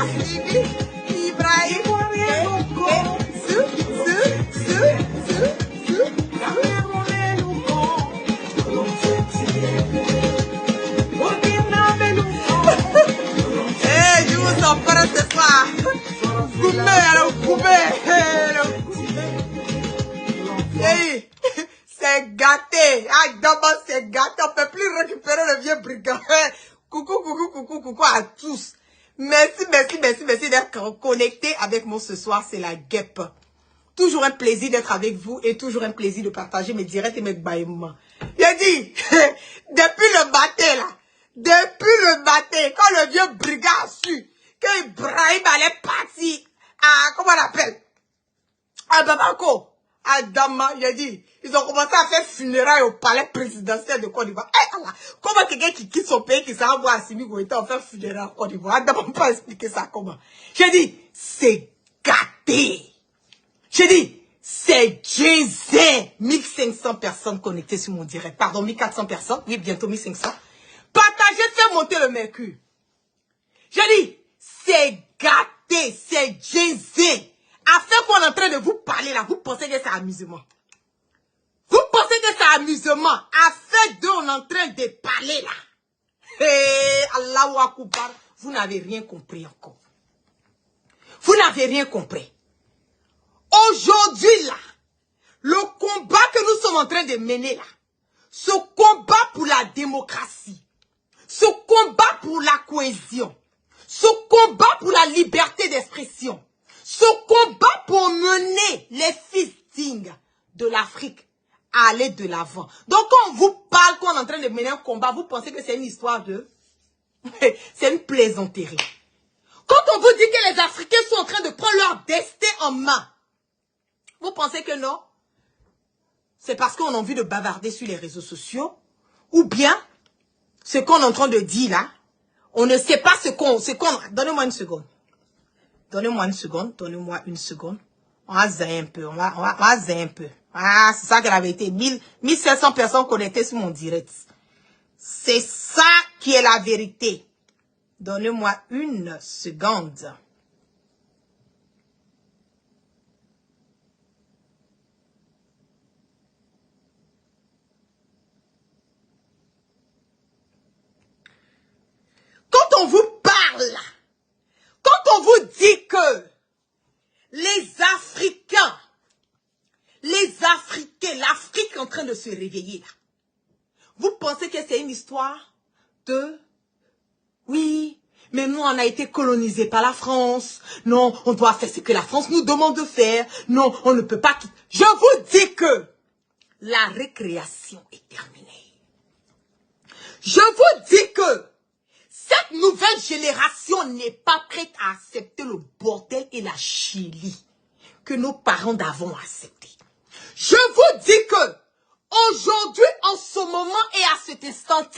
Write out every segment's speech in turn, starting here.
Assimi, Ibrahim, je vous en parle ce soir. Hey, c'est gâté. Ah, d'abord, c'est gâté. On ne peut plus récupérer le vieux brigand. Coucou à tous. Merci d'être connectés avec moi ce soir. C'est la guêpe. Toujours un plaisir d'être avec vous et toujours un plaisir de partager mes directs et mes bâillements. J'ai dit, depuis le matin là, quand le vieux brigand a su que Ibrahim allait partir à, comment on appelle, à Bamako, à Dama, j'ai dit, ils ont commencé à faire funérailles au palais présidentiel de Côte d'Ivoire. Eh Allah, comment quelqu'un qui quitte son pays, qui s'en va voir Assimi Goïta, on fait funérailles en Côte d'Ivoire? Dama ne peut pas expliquer ça comment. J'ai dit, c'est gâté. J'ai dit, c'est Jay-Z. 1500 personnes connectées sur mon direct. Pardon, 1400 personnes. Oui, bientôt 1500. Partagez, faites monter le mercure. J'ai dit, c'est gâté, c'est Jay-Z. Afin qu'on est en train de vous parler là, vous pensez que c'est amusement. Vous pensez que c'est amusement. Afin d'on est en train de parler là. Hey, Allahu Akbar, vous n'avez rien compris encore. Vous n'avez rien compris. Aujourd'hui là, le combat que nous sommes en train de mener là, ce combat pour la démocratie, ce combat pour la cohésion, ce combat pour la liberté d'expression, ce combat pour mener les fils dignes de l'Afrique à aller de l'avant. Donc quand on vous parle qu'on est en train de mener un combat, vous pensez que c'est une histoire de... c'est une plaisanterie. Quand on vous dit que les Africains sont en train de prendre leur destin en main, vous pensez que non? C'est parce qu'on a envie de bavarder sur les réseaux sociaux? Ou bien, ce qu'on est en train de dire là, on ne sait pas ce qu'on... Donnez-moi une seconde. Donnez-moi une seconde. On va zailler un peu. On va zailler un peu. Ah, c'est ça qu'elle avait été. 1500 personnes connectées sur mon direct. C'est ça qui est la vérité. Donnez-moi une seconde. Quand on vous parle, quand on vous dit que les Africains, l'Afrique est en train de se réveiller là, vous pensez que c'est une histoire de, oui, mais nous on a été colonisés par la France, non, on doit faire ce que la France nous demande de faire, non, on ne peut pas quitter. Je vous dis que la récréation est terminée. Je vous dis que cette nouvelle génération n'est pas prête à accepter le bordel et la chilie que nos parents d'avant ont accepté. Je vous dis que aujourd'hui, en ce moment et à cet instant,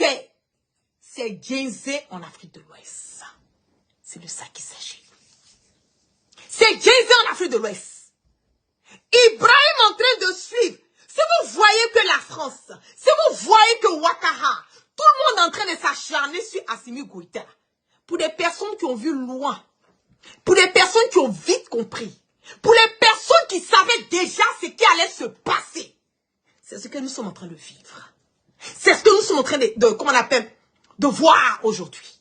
c'est Jay-Z en Afrique de l'Ouest. C'est de ça qu'il s'agit. C'est Jay-Z en Afrique de l'Ouest. Ibrahim en train de suivre. Si vous voyez que la France, si vous voyez que Ouattara, tout le monde est en train de s'acharner sur Assimi Goïta. Pour des personnes qui ont vu loin. Pour des personnes qui ont vite compris. Pour les personnes qui savaient déjà ce qui allait se passer. C'est ce que nous sommes en train de vivre. C'est ce que nous sommes en train comment on appelle, de voir aujourd'hui.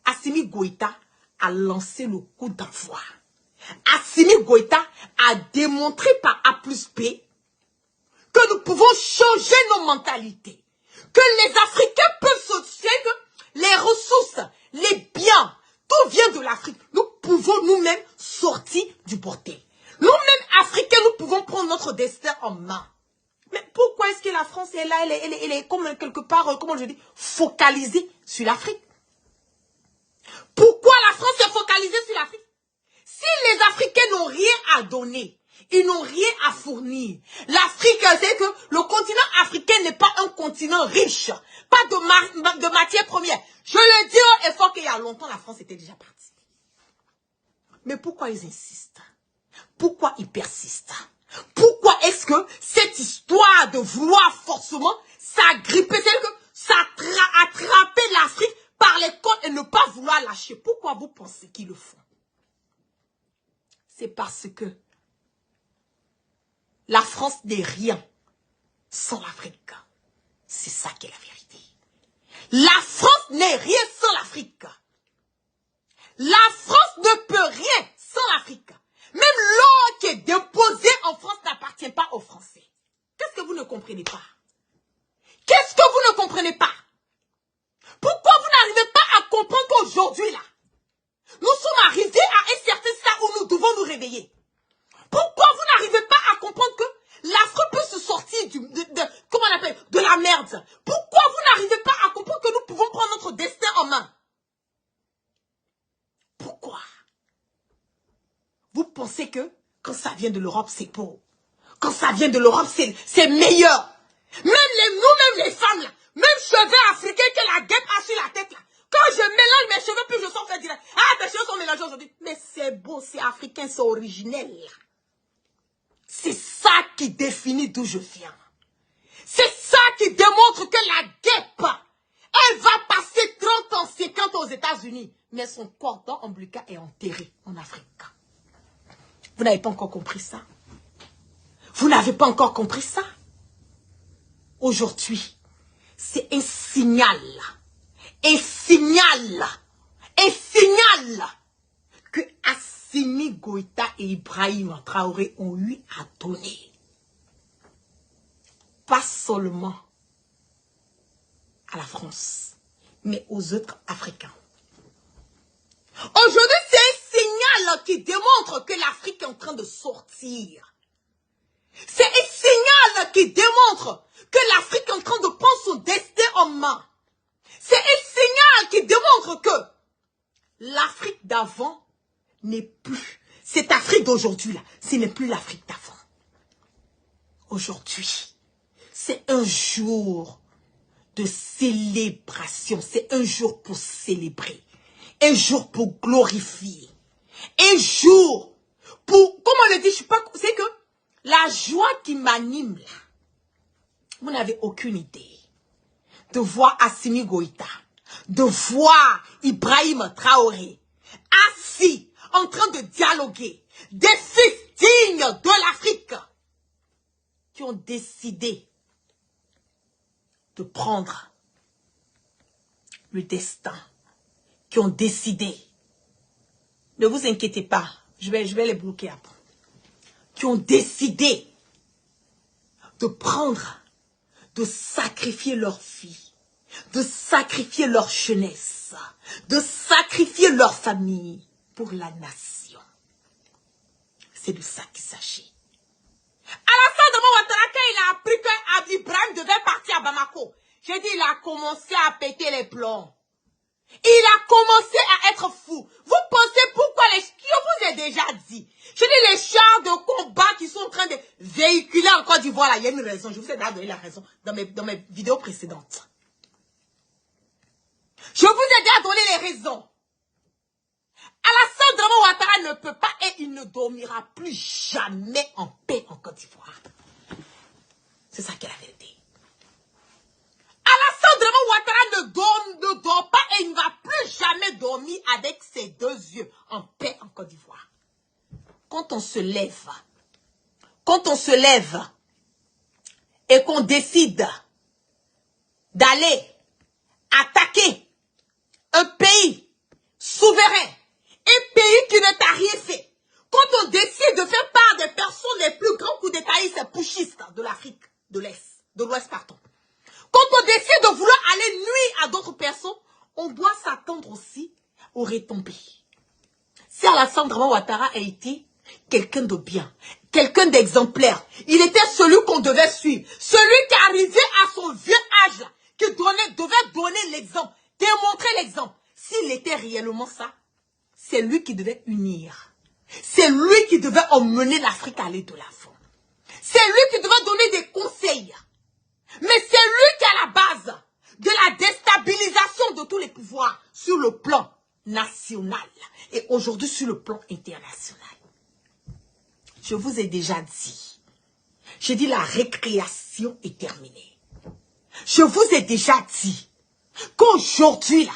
Assimi Goïta a lancé le coup d'envoi. Assimi Goïta a démontré par A plus B que nous pouvons changer nos mentalités. Que les Africains peuvent se dire que les ressources, les biens, tout vient de l'Afrique. Nous pouvons nous-mêmes sortir du bordel. Nous-mêmes, Africains, nous pouvons prendre notre destin en main. Mais pourquoi est-ce que la France est là, elle est comme quelque part, comment je dis, focalisée sur l'Afrique? Pourquoi la France est focalisée sur l'Afrique? Si les Africains n'ont rien à donner, ils n'ont rien à fournir. L'Afrique, c'est que le continent africain n'est pas un continent riche. Pas de matières premières. Je le dis haut et fort qu'il y a longtemps, la France était déjà partie. Mais pourquoi ils insistent? Pourquoi ils persistent? Pourquoi est-ce que cette histoire de vouloir forcément s'agripper, c'est-à-dire que ça attraper l'Afrique par les côtes et ne pas vouloir lâcher. Pourquoi vous pensez qu'ils le font? C'est parce que la France n'est rien sans l'Afrique. C'est ça qui est la vérité. La France n'est rien sans l'Afrique. La France ne peut rien sans l'Afrique. Même l'or qui est déposé en France n'appartient pas aux Français. Qu'est-ce que vous ne comprenez pas? Qu'est-ce que vous ne comprenez pas? Pourquoi vous n'arrivez pas à comprendre qu'aujourd'hui, là, nous sommes arrivés à un certain stade où nous devons nous réveiller? Pourquoi vous n'arrivez pas à comprendre que l'Afrique peut se sortir comment on appelle, de la merde? Pourquoi vous n'arrivez pas à comprendre que nous pouvons prendre notre destin en main? Pourquoi? Vous pensez que quand ça vient de l'Europe, c'est beau. Quand ça vient de l'Europe, c'est meilleur. Nous-mêmes les femmes, là, même cheveux africains que la guêpe a sur la tête, là. Quand je mélange mes cheveux, puis je sors faire direct. Ah, tes cheveux sont mélangés aujourd'hui. Mais c'est beau, c'est africain, c'est originel. C'est ça qui définit d'où je viens. C'est ça qui démontre que la guêpe, elle va passer 30 ans, 50 ans aux États-Unis. Mais son cordon ombilical est enterré en Afrique. Vous n'avez pas encore compris ça? Vous n'avez pas encore compris ça? Aujourd'hui, c'est un signal que Assimi Goïta et Ibrahim Traoré ont eu à donner. Pas seulement à la France, mais aux autres Africains. Aujourd'hui, c'est un signal qui démontre que l'Afrique est en train de sortir. C'est un signal qui démontre que l'Afrique est en train de prendre son destin en main. C'est un signal qui démontre que l'Afrique d'avant n'est plus. Cette Afrique d'aujourd'hui, là, ce n'est plus l'Afrique d'avant. Aujourd'hui, c'est un jour de célébration. C'est un jour pour célébrer. Un jour pour glorifier. Un jour pour, comme on le dit, je sais pas, c'est que la joie qui m'anime là, vous n'avez aucune idée. De voir Assimi Goïta, de voir Ibrahim Traoré, assis, en train de dialoguer, des fils dignes de l'Afrique, qui ont décidé de prendre le destin, qui ont décidé, ne vous inquiétez pas, je vais les bloquer après, qui ont décidé de prendre, de sacrifier leur vie, de sacrifier leur jeunesse, de sacrifier leur famille pour la nation. C'est de ça qu'il s'agit. Alassane Ouattara, quand il a appris qu'Ibrahim devait partir à Bamako, j'ai dit, il a commencé à péter les plombs. Il a commencé à être fou. Vous pensez pourquoi je vous ai déjà dit. Je dis les chars de combat qui sont en train de véhiculer en Côte d'Ivoire, là, il y a une raison. Je vous ai déjà donné la raison dans mes vidéos précédentes. Je vous ai déjà donné les raisons. Alassane Ouattara ne peut pas et il ne dormira plus jamais en paix en Côte d'Ivoire. C'est ça qui est la vérité. Alassane Ouattara ne dort pas et il ne va plus jamais dormir avec ses deux yeux en paix en Côte d'Ivoire. Quand on se lève et qu'on décide d'aller attaquer un pays souverain, un pays qui ne t'a rien fait, quand on décide de faire part des personnes les plus grands coups d'État, c'est pushistes de l'Afrique de l'Ouest, pardon. Quand on décide de vouloir aller nuire à d'autres personnes, on doit s'attendre aussi aux retombées. Si Alassane Ouattara a été quelqu'un de bien, quelqu'un d'exemplaire, il était celui qu'on devait suivre, celui qui arrivait à son vieux âge, là, qui devait donner l'exemple, démontrer l'exemple. S'il était réellement ça, c'est lui qui devait unir. C'est lui qui devait emmener l'Afrique à aller de l'avant. C'est lui qui devait donner des conseils. Mais c'est lui qui est à la base de la déstabilisation de tous les pouvoirs sur le plan national et aujourd'hui sur le plan international. Je vous ai déjà dit, j'ai dit la récréation est terminée. Je vous ai déjà dit qu'aujourd'hui là,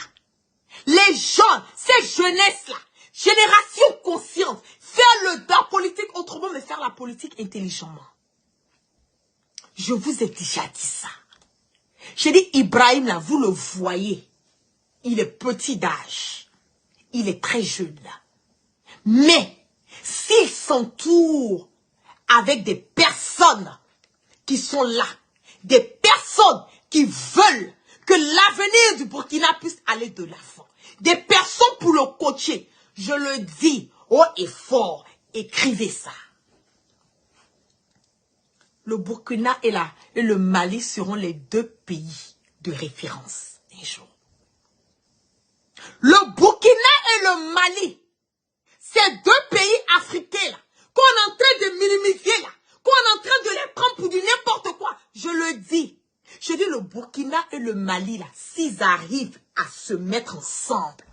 Les jeunes, ces jeunesses-là, génération consciente, faire la politique autrement, mais faire la politique intelligemment. Je vous ai déjà dit ça. J'ai dit, Ibrahim, là, vous le voyez. Il est petit d'âge. Il est très jeune, là. Mais, s'il s'entoure avec des personnes qui sont là, des personnes qui veulent que l'avenir du Burkina puisse aller de l'avant, des personnes pour le coacher, je le dis haut et fort, écrivez ça. Le Burkina et le Mali seront les deux pays de référence un jour. Le Burkina et le Mali, ces deux pays africains là, qu'on est en train de minimiser là, qu'on est en train de les prendre pour du n'importe quoi, je le dis. Je dis le Burkina et le Mali là, s'ils arrivent à se mettre ensemble,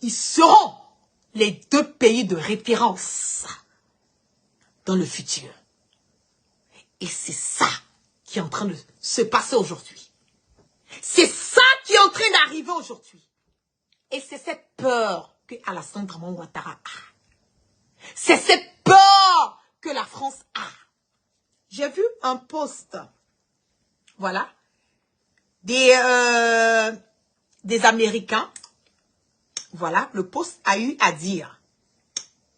ils seront les deux pays de référence dans le futur. Et c'est ça qui est en train de se passer aujourd'hui. C'est ça qui est en train d'arriver aujourd'hui. Et c'est cette peur que Alassane Dramane Ouattara a. C'est cette peur que la France a. J'ai vu un post, voilà, des Américains. Voilà, le post a eu à dire.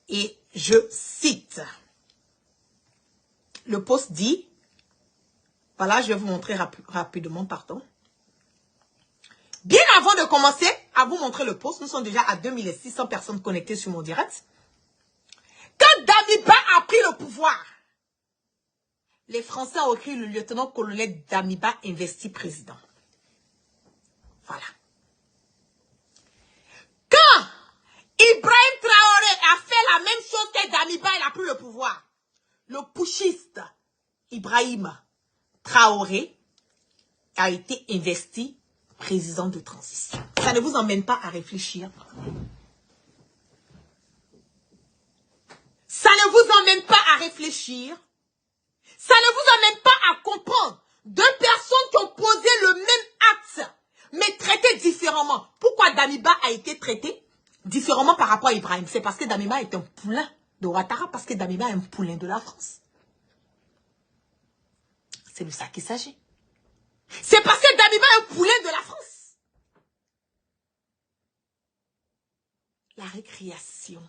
Et je cite. Le post dit, voilà, je vais vous montrer rapidement, pardon. Bien avant de commencer à vous montrer le post, nous sommes déjà à 2600 personnes connectées sur mon direct. Quand Damiba a pris le pouvoir, les Français ont écrit le lieutenant-colonel Damiba investi président. Voilà. Quand Ibrahim Traoré a fait la même chose que Damiba, il a pris le pouvoir. Le putschiste Ibrahim Traoré a été investi président de transition. Ça ne vous emmène pas à réfléchir. Ça ne vous emmène pas à réfléchir. Ça ne vous emmène pas à comprendre. Deux personnes qui ont posé le même acte, mais traitées différemment. Pourquoi Damiba a été traité différemment par rapport à Ibrahim? C'est parce que Damiba est un poulain de Ouattara, parce que Damiba est un poulain de la France. C'est de ça qu'il s'agit. C'est parce que Damiba est un poulain de la France. La récréation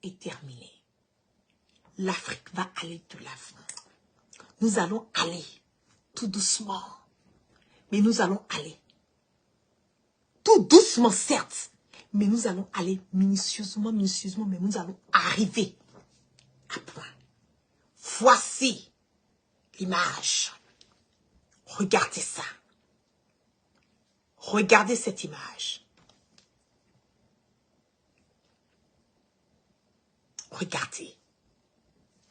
est terminée. L'Afrique va aller de l'avant. Nous allons aller tout doucement. Mais nous allons aller. Tout doucement, certes. Mais nous allons aller minutieusement, mais nous allons arriver à point. Voici l'image. Regardez ça. Regardez cette image. Regardez.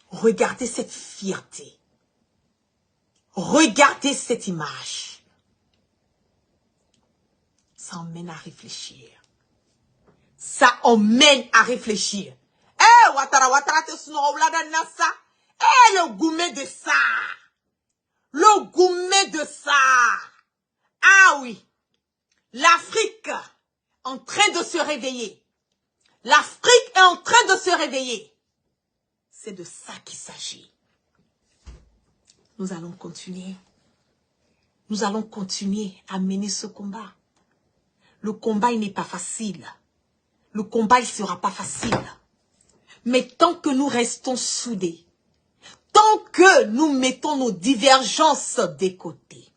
Regardez cette fierté. Regardez cette image. Ça emmène à réfléchir. Ça emmène à réfléchir. Eh, Ouattara, te snowblada nasa. Eh, le gourmet de ça. Le gourmet de ça. Ah oui. L'Afrique en train de se réveiller. L'Afrique est en train de se réveiller. C'est de ça qu'il s'agit. Nous allons continuer. Nous allons continuer à mener ce combat. Le combat, il n'est pas facile. Le combat, il ne sera pas facile. Mais tant que nous restons soudés, tant que nous mettons nos divergences de côté,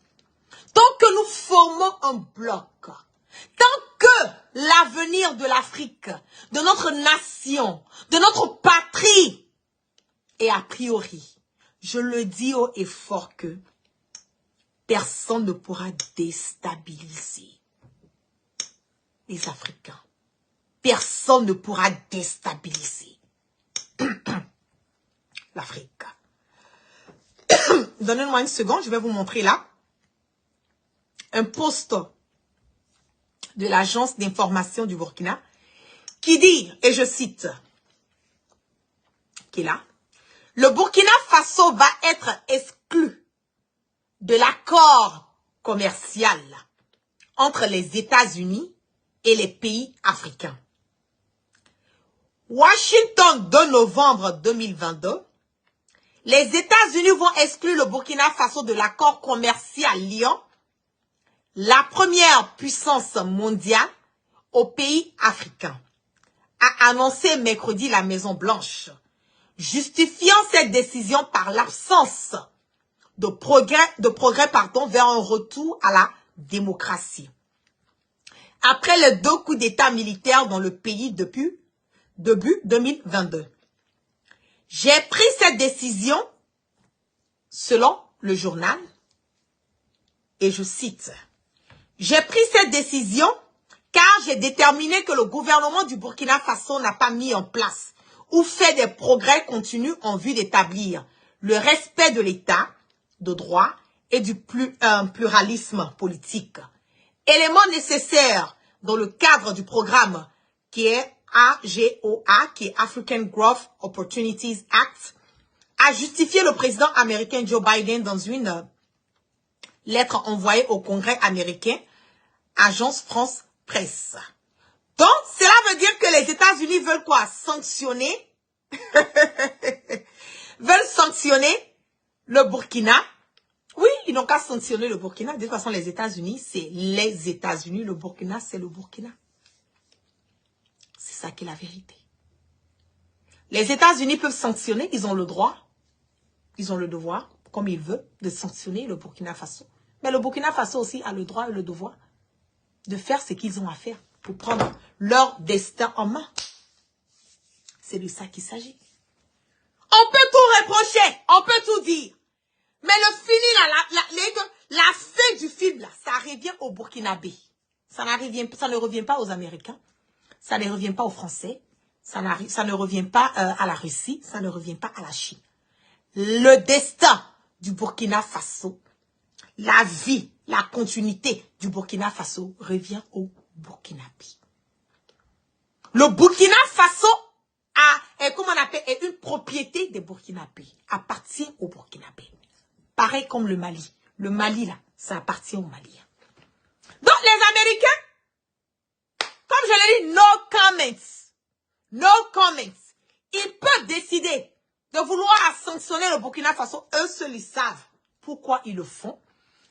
tant que nous formons un bloc, tant que l'avenir de l'Afrique, de notre nation, de notre patrie est a priori, je le dis haut et fort que personne ne pourra déstabiliser les Africains. Personne ne pourra déstabiliser l'Afrique. Donnez-moi une seconde, je vais vous montrer là un post de l'agence d'information du Burkina qui dit, et je cite, qui est là, le Burkina Faso va être exclu de l'accord commercial entre les États-Unis et les pays africains. Washington, 2 novembre 2022. Les États-Unis vont exclure le Burkina Faso de l'accord commercial liant la première puissance mondiale aux pays africains, a annoncé mercredi la Maison-Blanche, justifiant cette décision par l'absence de progrès vers un retour à la démocratie. Après les 2 coups d'État militaires dans le pays depuis début 2022. J'ai pris cette décision, selon le journal, et je cite, « J'ai pris cette décision car j'ai déterminé que le gouvernement du Burkina Faso n'a pas mis en place ou fait des progrès continus en vue d'établir le respect de l'État, de droit et du pluralisme politique. Élément nécessaire dans le cadre du programme qui est AGOA, qui est African Growth Opportunities Act, a justifié le président américain Joe Biden dans une lettre envoyée au Congrès américain, Agence France Presse. Donc, cela veut dire que les États-Unis veulent quoi? Sanctionner veulent sanctionner le Burkina. Oui, ils n'ont qu'à sanctionner le Burkina. De toute façon, les États-Unis, c'est les États-Unis. Le Burkina, c'est le Burkina. C'est ça qui est la vérité. Les États-Unis peuvent sanctionner, ils ont le droit, ils ont le devoir, comme ils veulent, de sanctionner le Burkina Faso. Mais le Burkina Faso aussi a le droit et le devoir de faire ce qu'ils ont à faire pour prendre leur destin en main. C'est de ça qu'il s'agit. On peut tout reprocher, on peut tout dire. Mais le fini, la fin du film, là, ça revient au Burkinabé. Ça ne revient pas aux Américains. Ça ne revient pas aux Français. Ça ne revient pas à la Russie. Ça ne revient pas à la Chine. Le destin du Burkina Faso, la vie, la continuité du Burkina Faso revient au Burkinabé. Le Burkina Faso est une propriété des Burkinabés, appartient au Burkinabé. Pareil comme le Mali. Le Mali, là, ça appartient aux Maliens. Donc, les Américains, comme je l'ai dit, no comments. No comments. Ils peuvent décider de vouloir sanctionner le Burkina Faso. Eux seuls, ils savent pourquoi ils le font.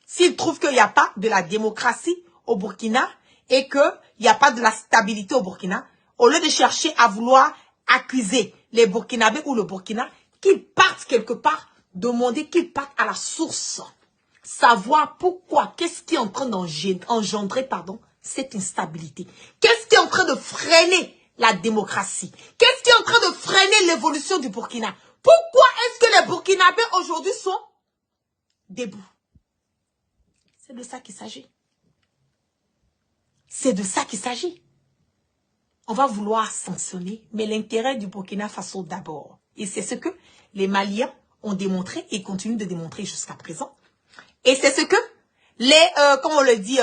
S'ils trouvent qu'il n'y a pas de la démocratie au Burkina et qu'il n'y a pas de la stabilité au Burkina, au lieu de chercher à vouloir accuser les Burkinabés ou le Burkina, qu'ils partent quelque part, demander qu'ils partent à la source. Savoir pourquoi, qu'est-ce qui est en train d'engendrer, cette instabilité. Qu'est-ce qui est en train de freiner la démocratie? Qu'est-ce qui est en train de freiner l'évolution du Burkina? Pourquoi est-ce que les Burkinabés aujourd'hui sont debout? C'est de ça qu'il s'agit. C'est de ça qu'il s'agit. On va vouloir sanctionner, mais l'intérêt du Burkina Faso d'abord. Et c'est ce que les Maliens ont démontré et continuent de démontrer jusqu'à présent. Et c'est ce que comme on le dit,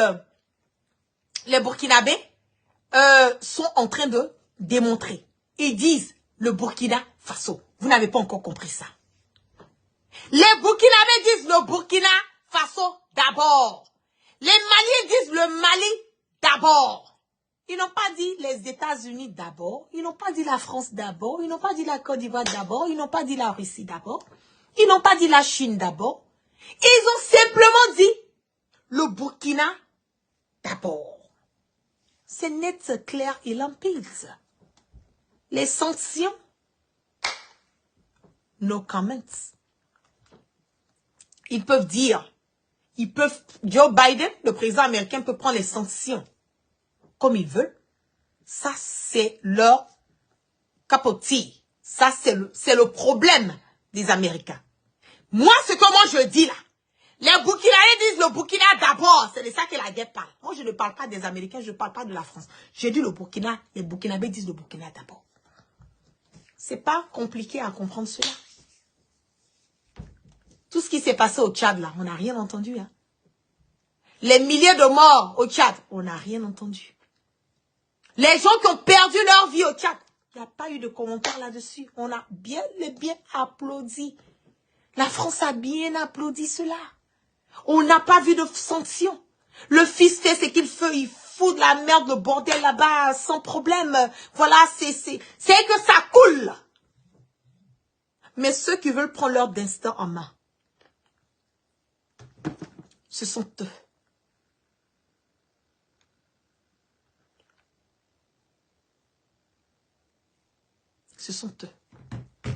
les Burkinabés sont en train de démontrer. Ils disent le Burkina Faso. Vous n'avez pas encore compris ça. Les Burkinabés disent le Burkina Faso d'abord. Les Maliens disent le Mali d'abord. Ils n'ont pas dit les États-Unis d'abord. Ils n'ont pas dit la France d'abord. Ils n'ont pas dit la Côte d'Ivoire d'abord. Ils n'ont pas dit la Russie d'abord. Ils n'ont pas dit la Chine d'abord. Ils ont simplement dit le Burkina d'abord. C'est net, clair et limpide. Les sanctions, no comments. Ils peuvent dire, Joe Biden, le président américain, peut prendre les sanctions comme il veut. Ça, c'est leur capotis. Ça, c'est le problème des Américains. Moi, ce que moi je dis là, les Burkinabés disent le Burkina d'abord. C'est de ça que la guerre parle. Moi, je ne parle pas des Américains, je ne parle pas de la France. Je dis le Burkina, les Burkinabés disent le Burkina d'abord. C'est pas compliqué à comprendre cela. Tout ce qui s'est passé au Tchad là, on n'a rien entendu. Hein. Les milliers de morts au Tchad, on n'a rien entendu. Les gens qui ont perdu leur vie au Tchad, il n'y a pas eu de commentaires là-dessus. On a bien applaudi. La France a bien applaudi cela. On n'a pas vu de sanctions. Le fils fait ce qu'il fait, il fout de la merde, le bordel là-bas, sans problème. Voilà, c'est que ça coule. Mais ceux qui veulent prendre leur destin en main, ce sont eux. Ce sont eux.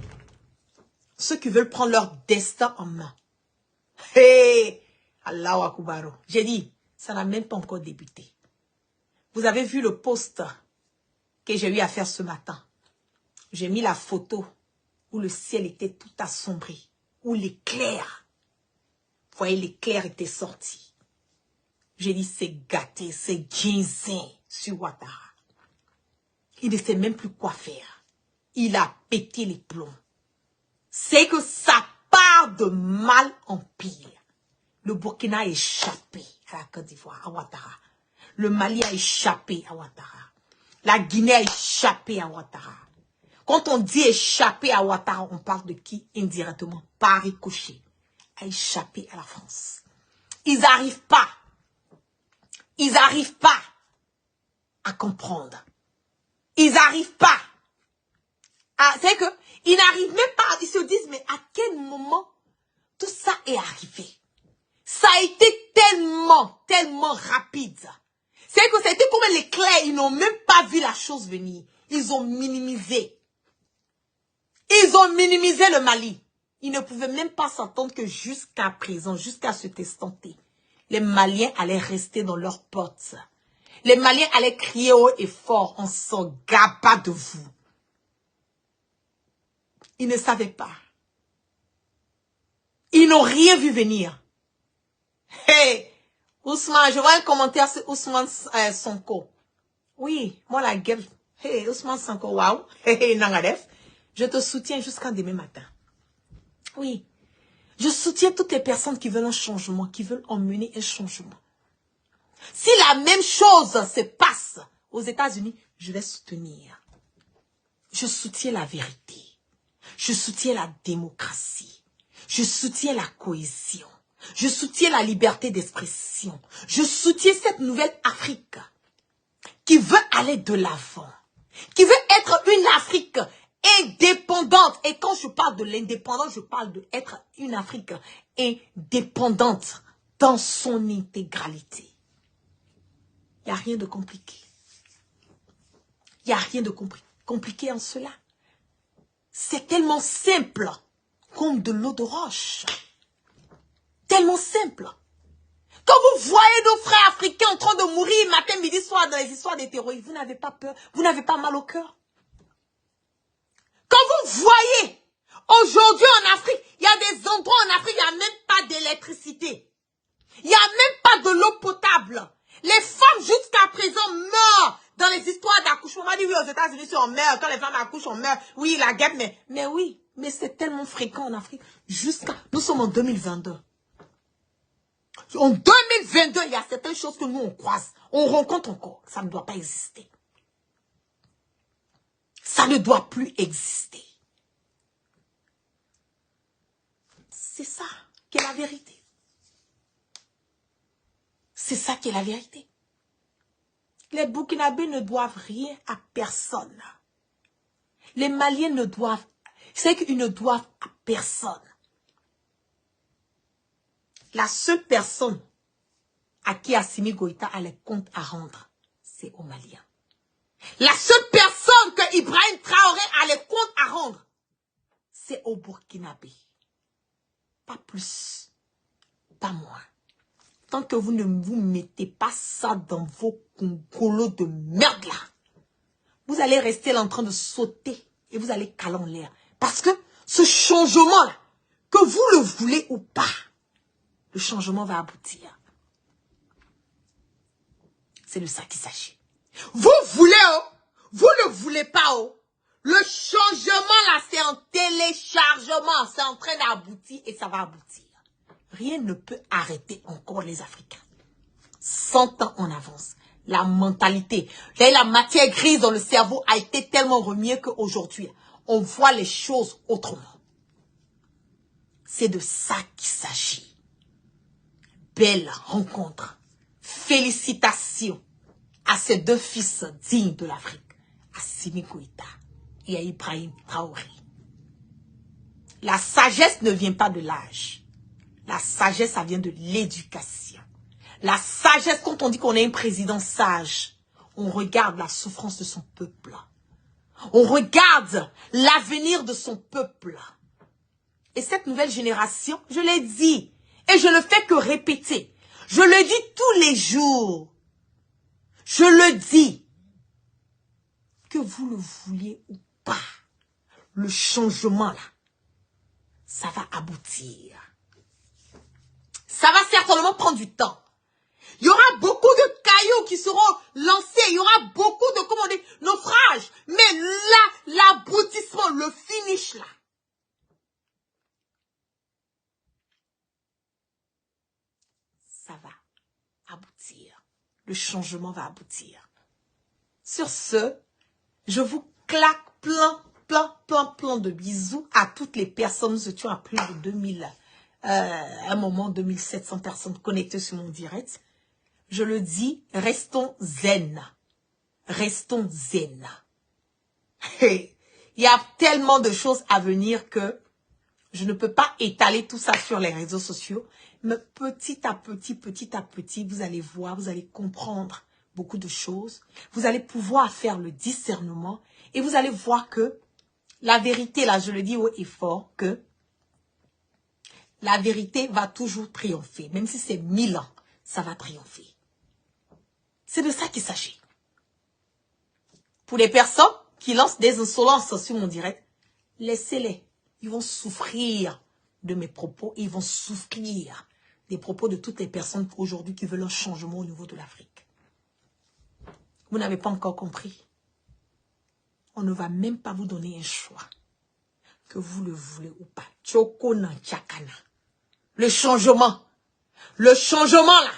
Ceux qui veulent prendre leur destin en main. Hey! Allahu Akbar. J'ai dit, ça n'a même pas encore débuté. Vous avez vu le post que j'ai eu à faire ce matin. J'ai mis la photo où le ciel était tout assombri, où l'éclair, vous voyez, l'éclair était sorti. J'ai dit, c'est gâté, c'est ginzin sur Ouattara. Il ne sait même plus quoi faire. Il a pété les plombs. C'est que ça part de mal en pire. Le Burkina a échappé à la Côte d'Ivoire, à Ouattara. Le Mali a échappé à Ouattara. La Guinée a échappé à Ouattara. Quand on dit échapper à Ouattara, on parle de qui indirectement? Par ricochet. A échappé à la France. Ils n'arrivent pas. Ils n'arrivent pas à comprendre. Ils n'arrivent pas. C'est que ils n'arrivent même pas. Ils se disent, mais à quel moment tout ça est arrivé? Ça a été tellement rapide. C'est que c'était comme l'éclair. Ils n'ont même pas vu la chose venir. Ils ont minimisé. Ils ont minimisé le Mali. Ils ne pouvaient même pas s'entendre que jusqu'à présent, jusqu'à cet instant, les Maliens allaient rester dans leurs portes. Les Maliens allaient crier haut et fort, on s'en gaba de vous. Ils ne savaient pas. Ils n'ont rien vu venir. Hey, Ousmane, je vois un commentaire sur Ousmane Sonko. Oui, moi la gueule. Hey, Ousmane Sonko, waouh. Hey, Nangadef. Je te soutiens jusqu'à demain matin. Oui. Je soutiens toutes les personnes qui veulent un changement, qui veulent emmener un changement. Si la même chose se passe aux États-Unis, je vais soutenir. Je soutiens la vérité. Je soutiens la démocratie. Je soutiens la cohésion. Je soutiens la liberté d'expression. Je soutiens cette nouvelle Afrique qui veut aller de l'avant, qui veut être une Afrique indépendante. Et quand je parle de l'indépendance, je parle d'être une Afrique indépendante dans son intégralité. Il n'y a rien de compliqué. Il n'y a rien de compliqué en cela. C'est tellement simple comme de l'eau de roche. Tellement simple. Quand vous voyez nos frères africains en train de mourir matin, midi, soir dans les histoires des terroristes, vous n'avez pas peur, vous n'avez pas mal au cœur. Quand vous voyez aujourd'hui en Afrique, il y a des endroits en Afrique, il n'y a même pas d'électricité. Il n'y a même pas de l'eau potable. Les femmes jusqu'à présent meurent dans les histoires d'accouchement. On m'a dit oui, aux États-Unis, on meurt. Quand les femmes accouchent, on meurt. Oui, la guerre, mais oui. Mais c'est tellement fréquent en Afrique. Nous sommes en 2022. En 2022, il y a certaines choses que nous, on croise. On rencontre encore. Ça ne doit pas exister. Ça ne doit plus exister. C'est ça qui est la vérité. C'est ça qui est la vérité. Les Burkinabés ne doivent rien à personne. Les Maliens ne doivent... C'est qu'ils ne doivent à personne. La seule personne à qui Assimi Goïta a les comptes à rendre, c'est aux Maliens. La seule personne que Ibrahim Traoré a les comptes à rendre, c'est aux Burkinabés. Pas plus, pas moins. Tant que vous ne vous mettez pas ça dans vos congolos de merde là, vous allez rester là en train de sauter et vous allez caler en l'air. Parce que ce changement là, que vous le voulez ou pas, le changement va aboutir. C'est de ça qu'il s'agit. Vous voulez, oh, vous ne voulez pas, oh. Le changement là, c'est en téléchargement, c'est en train d'aboutir et ça va aboutir. Rien ne peut arrêter encore les Africains. 100 ans en avance. La mentalité, la matière grise dans le cerveau a été tellement remuée qu'aujourd'hui, on voit les choses autrement. C'est de ça qu'il s'agit. Belle rencontre. Félicitations à ces deux fils dignes de l'Afrique, Assimi Goïta et à Ibrahim Traoré. La sagesse ne vient pas de l'âge. La sagesse, ça vient de l'éducation. La sagesse, quand on dit qu'on est un président sage, on regarde la souffrance de son peuple. On regarde l'avenir de son peuple. Et cette nouvelle génération, je l'ai dit, et je ne fais que répéter. Je le dis tous les jours. Je le dis. Que vous le vouliez ou pas, le changement là, ça va aboutir. Ça va certainement prendre du temps. Il y aura beaucoup de cailloux qui seront lancés. Il y aura beaucoup de, comment on dit, naufrages. Mais là, l'aboutissement, le finish là, ça va aboutir. Le changement va aboutir. Sur ce, je vous claque plein de bisous à toutes les personnes. Nous étions à plus de 2000, à un moment 2700 personnes connectées sur mon direct. Je le dis, restons zen. Restons zen. Il y a tellement de choses à venir que je ne peux pas étaler tout ça sur les réseaux sociaux. Mais petit à petit, vous allez voir, vous allez comprendre beaucoup de choses. Vous allez pouvoir faire le discernement. Et vous allez voir que la vérité, là, je le dis haut et fort, que la vérité va toujours triompher. Même si c'est 1000 ans, ça va triompher. C'est de ça qu'il s'agit. Pour les personnes qui lancent des insolences sur mon direct, laissez-les. Ils vont souffrir de mes propos. Ils vont souffrir des propos de toutes les personnes aujourd'hui qui veulent un changement au niveau de l'Afrique. Vous n'avez pas encore compris. On ne va même pas vous donner un choix. Que vous le voulez ou pas. Tchokona tchakana. Le changement là,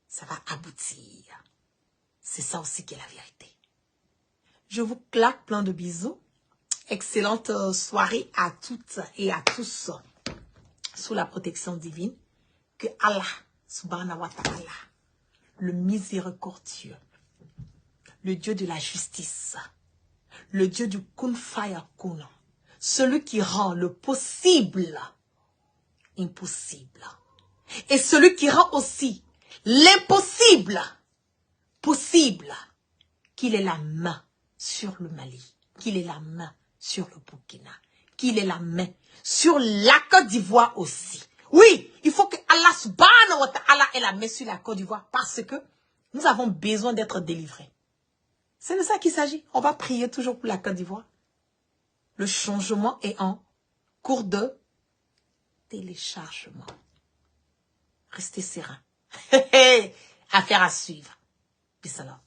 ça va aboutir. C'est ça aussi qui est la vérité. Je vous claque plein de bisous. Excellente soirée à toutes et à tous sous la protection divine. Que Allah, subhanahu wa ta'ala, le miséricordieux, le Dieu de la justice, le Dieu du kun faya kun, celui qui rend le possible impossible, et celui qui rend aussi l'impossible possible, qu'il ait la main sur le Mali, qu'il ait la main sur le Burkina, qu'il ait la main sur la Côte d'Ivoire aussi. Oui, il faut que Allah subhanahu wa ta'ala ait la main sur la Côte d'Ivoire parce que nous avons besoin d'être délivrés. C'est de ça qu'il s'agit. On va prier toujours pour la Côte d'Ivoire. Le changement est en cours de téléchargement. Restez serein. Affaire à suivre. Peace alors.